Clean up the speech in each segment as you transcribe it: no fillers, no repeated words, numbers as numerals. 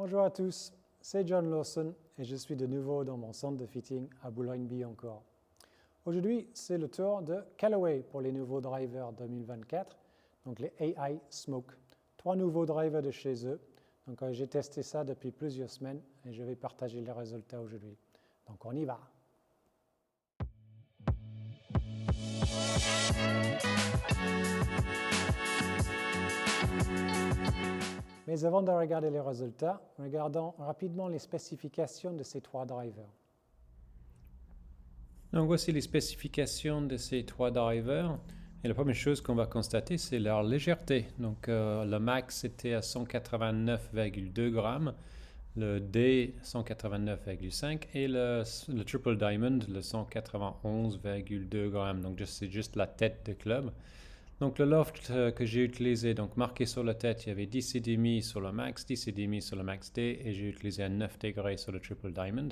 Bonjour à tous, c'est John Lawson et je suis de nouveau dans mon centre de fitting à Boulogne-Billancourt. Aujourd'hui, c'est le tour de Callaway pour les nouveaux drivers 2024, donc les AI Smoke. 3 nouveaux drivers de chez eux. Donc j'ai testé ça depuis plusieurs semaines et je vais partager les résultats aujourd'hui. Donc on y va. Mais avant de regarder les résultats, regardons rapidement les spécifications de ces 3 drivers. Donc voici les spécifications de ces 3 drivers. Et la première chose qu'on va constater, c'est leur légèreté. Donc le max était à 189,2 grammes, le D 189,5 et le Triple Diamond le 191,2 grammes. Donc c'est juste la tête de club. Donc le loft que j'ai utilisé, donc marqué sur la tête, il y avait 10,5 sur le max, 10,5 sur le max D et j'ai utilisé à 9 degrés sur le Triple Diamond.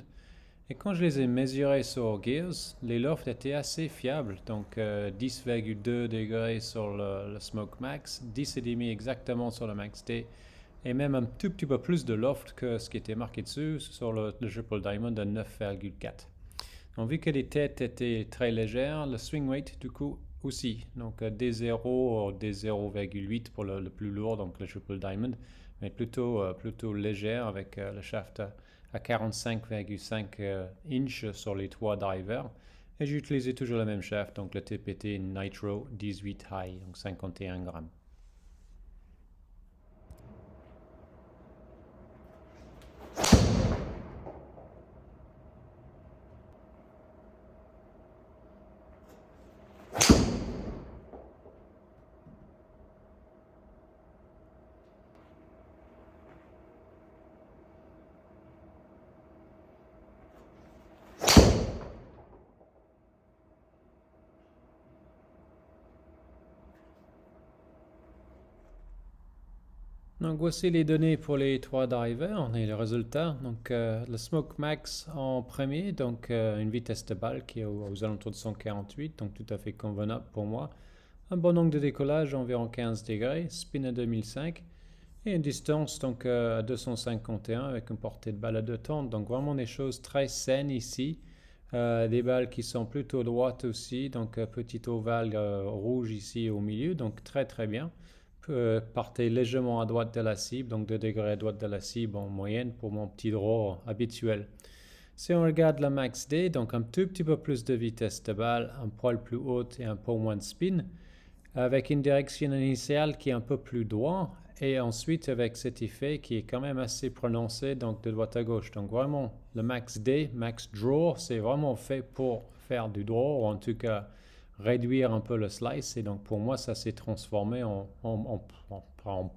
Et quand je les ai mesurés sur Gears, les lofts étaient assez fiables. Donc 10,2 degrés sur le Smoke Max, 10,5 exactement sur le Max D, et même un tout petit peu plus de loft que ce qui était marqué dessus sur le Triple Diamond de 9,4. Donc vu que les têtes étaient très légères, le swing weight du coup aussi. Donc D0 ou D0,8 pour le plus lourd, donc le Triple Diamond, mais plutôt légère avec le shaft à 45,5 inches sur les 3 drivers. Et j'ai utilisé toujours le même shaft, donc le TPT Nitro 18 High, donc 51 grammes. Donc voici les données pour les 3 drivers et les résultats. Donc le Smoke Max en premier, donc une vitesse de balle qui est aux alentours de 148, donc tout à fait convenable pour moi. Un bon angle de décollage environ 15 degrés, spin à 2005 et une distance donc à 251 avec une portée de balle à 230. Donc vraiment des choses très saines ici. Des balles qui sont plutôt droites aussi, donc petit ovale rouge ici au milieu, donc très très bien. Partez légèrement à droite de la cible, donc 2 degrés à droite de la cible en moyenne pour mon petit draw habituel. Si on regarde la max D, donc un tout petit peu plus de vitesse de balle, un poil plus haute et un peu moins de spin, avec une direction initiale qui est un peu plus droite, et ensuite avec cet effet qui est quand même assez prononcé, donc de droite à gauche. Donc vraiment, le max D, max draw, c'est vraiment fait pour faire du draw, ou en tout cas réduire un peu le slice. Et donc pour moi, ça s'est transformé en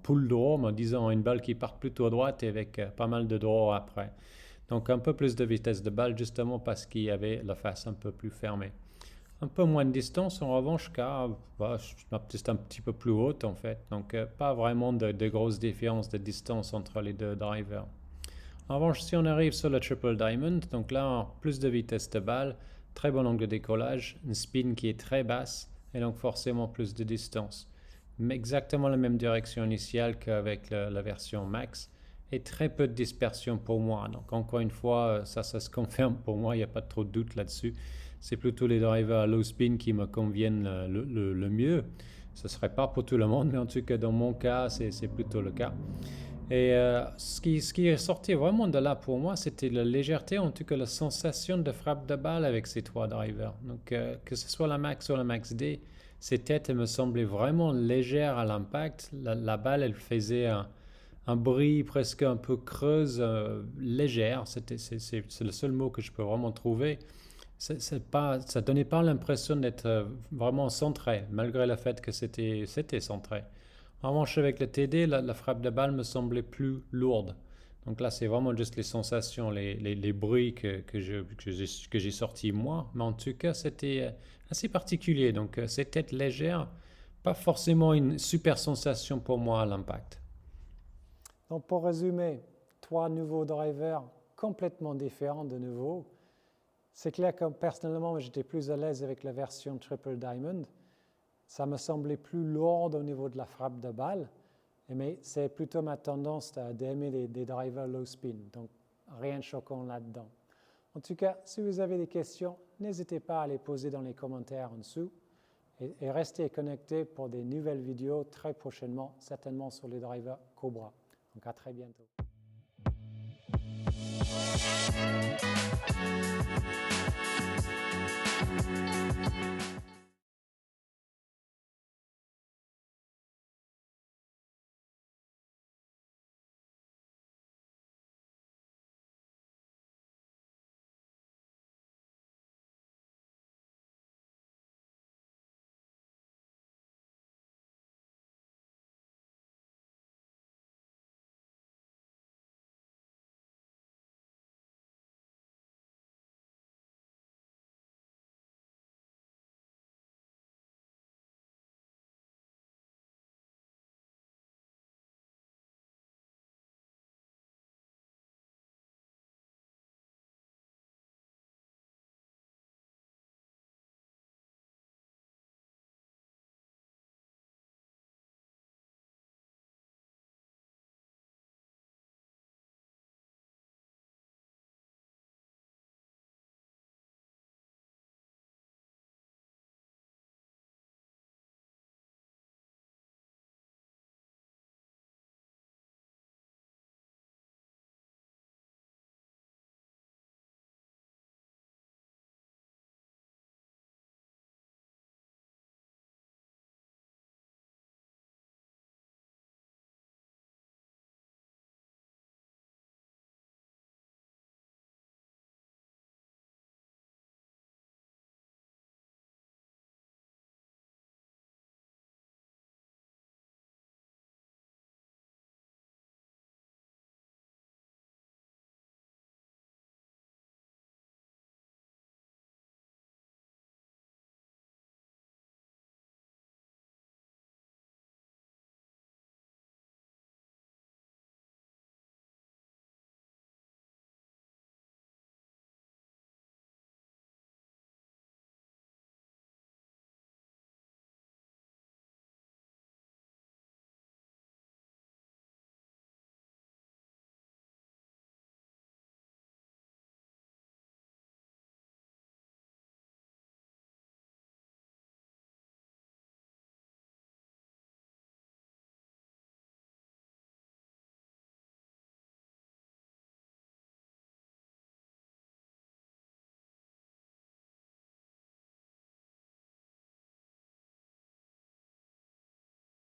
pull draw, en disant une balle qui part plutôt à droite et avec pas mal de draw après. Donc un peu plus de vitesse de balle, justement parce qu'il y avait la face un peu plus fermée. Un peu moins de distance en revanche, car c'est un petit peu plus haute en fait. Donc pas vraiment de grosses différences de distance entre les 2 drivers. En revanche, si on arrive sur le Triple Diamond, donc là, plus de vitesse de balle, très bon angle de décollage, une spin qui est très basse et donc forcément plus de distance. Mais exactement la même direction initiale qu'avec la version Max et très peu de dispersion pour moi. Donc encore une fois, ça se confirme pour moi, il n'y a pas trop de doute là-dessus. C'est plutôt les drivers à low spin qui me conviennent le mieux. Ce ne serait pas pour tout le monde, mais en tout cas dans mon cas, c'est plutôt le cas. Et ce qui est sorti vraiment de là pour moi, c'était la légèreté, en tout cas la sensation de frappe de balle avec ces 3 drivers. Donc que ce soit la Max ou la Max D, ces têtes me semblaient vraiment légères à l'impact. La balle, elle faisait un bruit presque un peu creuse, légère. C'est le seul mot que je peux vraiment trouver. Ça ne donnait pas l'impression d'être vraiment centré, malgré le fait que c'était centré. En revanche, avec le TD, la frappe de balle me semblait plus lourde. Donc là, c'est vraiment juste les sensations, les bruits que j'ai sortis moi. Mais en tout cas, c'était assez particulier. Donc, cette tête légère, pas forcément une super sensation pour moi à l'impact. Donc pour résumer, 3 nouveaux drivers complètement différents de nouveau. C'est clair que personnellement, j'étais plus à l'aise avec la version Triple Diamond. Ça me semblait plus lourd au niveau de la frappe de balle. Mais c'est plutôt ma tendance d'aimer des drivers low spin, donc rien de choquant là-dedans. En tout cas, si vous avez des questions, n'hésitez pas à les poser dans les commentaires en dessous et restez connectés pour des nouvelles vidéos très prochainement, certainement sur les drivers Cobra. Donc à très bientôt.